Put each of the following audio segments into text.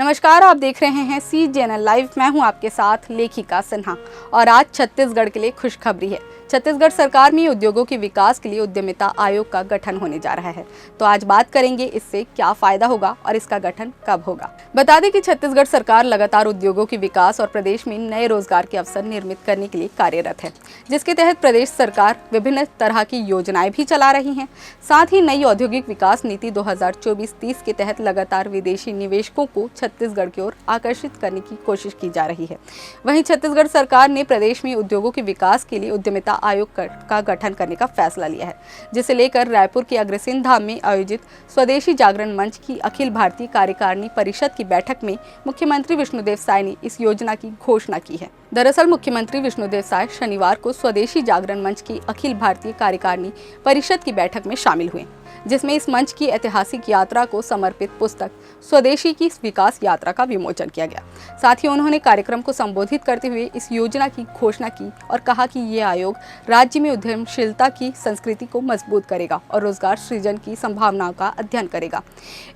नमस्कार, आप देख रहे हैं CGNL लाइव। मैं हूं आपके साथ लेखिका सिन्हा और आज छत्तीसगढ़ के लिए खुशखबरी है। छत्तीसगढ़ सरकार में उद्योगों के विकास के लिए उद्यमिता आयोग का गठन होने जा रहा है। तो आज बात करेंगे इससे क्या फायदा होगा और इसका गठन कब होगा। बता दें कि छत्तीसगढ़ सरकार लगातार उद्योगों के विकास और प्रदेश में नए रोजगार के अवसर निर्मित करने के लिए कार्यरत है, जिसके तहत प्रदेश सरकार विभिन्न तरह की योजनाएं भी चला रही है। साथ ही नई औद्योगिक विकास नीति 2024-30 के तहत लगातार विदेशी निवेशकों को छत्तीसगढ़ की ओर आकर्षित करने की कोशिश की जा रही है। वहीं छत्तीसगढ़ सरकार ने प्रदेश में उद्योगों के विकास के लिए उद्यमिता आयोग का गठन करने का फैसला लिया है, जिसे लेकर रायपुर के अग्रसेन धाम में आयोजित स्वदेशी जागरण मंच की अखिल भारतीय कार्यकारिणी परिषद की बैठक में मुख्यमंत्री विष्णुदेव साय ने इस योजना की घोषणा की है। दरअसल मुख्यमंत्री विष्णुदेव साय शनिवार को स्वदेशी जागरण मंच की अखिल भारतीय कार्यकारिणी परिषद की बैठक में शामिल हुए, जिसमें इस मंच की ऐतिहासिक यात्रा को समर्पित पुस्तक स्वदेशी की विकास यात्रा का विमोचन किया गया। साथ ही उन्होंने कार्यक्रम को संबोधित करते हुए इस योजना की घोषणा की और कहा कि ये आयोग राज्य में उद्यमशीलता की संस्कृति को मजबूत करेगा और रोजगार सृजन की संभावनाओं का अध्ययन करेगा।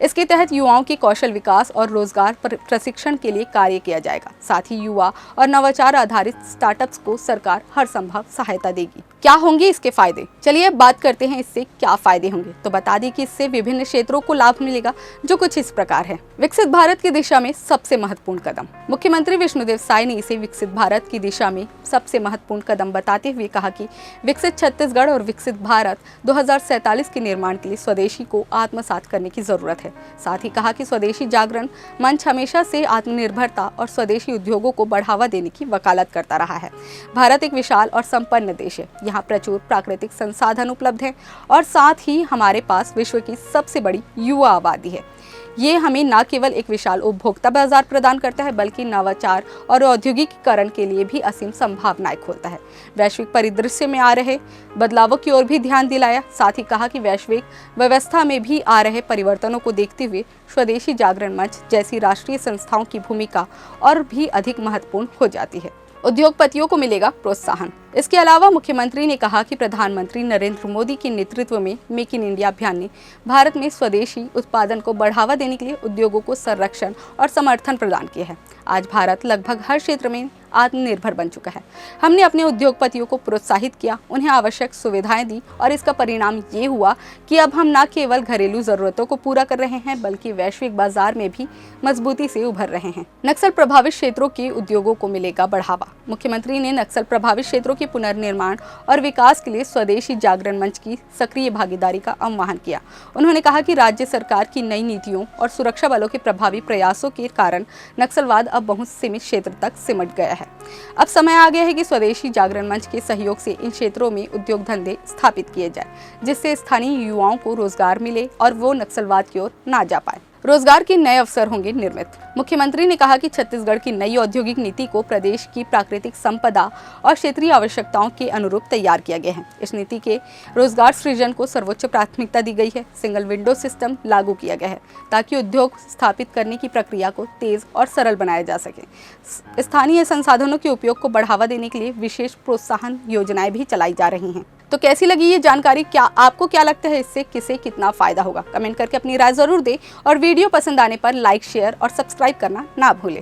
इसके तहत युवाओं के कौशल विकास और रोजगार प्रशिक्षण के लिए कार्य किया जाएगा। साथ ही युवा और नवाचार आधारित स्टार्टअप्स को सरकार हर संभव सहायता देगी। क्या होंगे इसके फायदे? चलिए अब बात करते हैं इससे क्या फायदे होंगे। तो बता दें कि इससे विभिन्न क्षेत्रों को लाभ मिलेगा, जो कुछ इस प्रकार है। विकसित भारत की दिशा में सबसे महत्वपूर्ण कदम। मुख्यमंत्री विष्णुदेव साय ने इसे विकसित भारत की दिशा में सबसे महत्वपूर्ण कदम बताते हुए कहा कि विकसित छत्तीसगढ़ और विकसित भारत 2047 के निर्माण के लिए स्वदेशी को आत्मसात करने की जरूरत है। साथ ही कहा कि स्वदेशी जागरण मंच हमेशा से आत्मनिर्भरता और स्वदेशी उद्योगों को बढ़ावा देने की वकालत करता रहा है। भारत एक विशाल और संपन्न देश है। यहाँ प्रचुर प्राकृतिक संसाधन उपलब्ध हैं और साथ ही हमारे पास विश्व की सबसे बड़ी युवा आबादी है। ये हमें न केवल एक विशाल उपभोक्ता बाजार प्रदान करता है, बल्कि नवाचार और औद्योगिकीकरण के लिए भी असीम संभावनाएं खोलता है। वैश्विक परिदृश्य में आ रहे बदलावों की ओर भी ध्यान दिलाया। साथ ही कहा कि वैश्विक व्यवस्था में भी आ रहे परिवर्तनों को देखते हुए स्वदेशी जागरण मंच जैसी राष्ट्रीय संस्थाओं की भूमिका और भी अधिक महत्वपूर्ण हो जाती है। उद्योगपतियों को मिलेगा प्रोत्साहन। इसके अलावा मुख्यमंत्री ने कहा कि प्रधानमंत्री नरेंद्र मोदी के नेतृत्व में मेक इन इंडिया अभियान ने भारत में स्वदेशी उत्पादन को बढ़ावा देने के लिए उद्योगों को संरक्षण और समर्थन प्रदान किया है। आज भारत लगभग हर क्षेत्र में आत्मनिर्भर बन चुका है। हमने अपने उद्योगपतियों को प्रोत्साहित किया, उन्हें आवश्यक सुविधाएं दी और इसका परिणाम ये हुआ कि अब हम न केवल घरेलू जरूरतों को पूरा कर रहे हैं, बल्कि वैश्विक बाजार में भी मजबूती से उभर रहे हैं। नक्सल प्रभावित क्षेत्रों के उद्योगों को मिलेगा बढ़ावा। मुख्यमंत्री ने नक्सल प्रभावित क्षेत्रों के पुनर्निर्माण और विकास के लिए स्वदेशी जागरण मंच की सक्रिय भागीदारी का आह्वान किया। उन्होंने कहा कि राज्य सरकार की नई नीतियों और सुरक्षा बलों के प्रभावी प्रयासों के कारण नक्सलवाद अब बहुत सीमित क्षेत्र तक सिमट गया है। अब समय आ गया है कि स्वदेशी जागरण मंच के सहयोग से इन क्षेत्रों में उद्योग धंधे स्थापित किए जाए, जिससे स्थानीय युवाओं को रोजगार मिले और वो नक्सलवाद की ओर ना जा पाए। रोजगार के नए अवसर होंगे निर्मित। मुख्यमंत्री ने कहा कि छत्तीसगढ़ की नई औद्योगिक नीति को प्रदेश की प्राकृतिक संपदा और क्षेत्रीय आवश्यकताओं के अनुरूप तैयार किया गया है। इस नीति के रोजगार सृजन को सर्वोच्च प्राथमिकता दी गई है। सिंगल विंडो सिस्टम लागू किया गया है ताकि उद्योग स्थापित करने की प्रक्रिया को तेज और सरल बनाया जा सके। स्थानीय संसाधनों के उपयोग को बढ़ावा देने के लिए विशेष प्रोत्साहन योजनाएं भी चलाई जा रही हैं। तो कैसी लगी ये जानकारी? क्या आपको क्या लगता है इससे किसे कितना फायदा होगा? कमेंट करके अपनी राय जरूर दें और वीडियो पसंद आने पर लाइक, शेयर और सब्सक्राइब करना ना भूलें।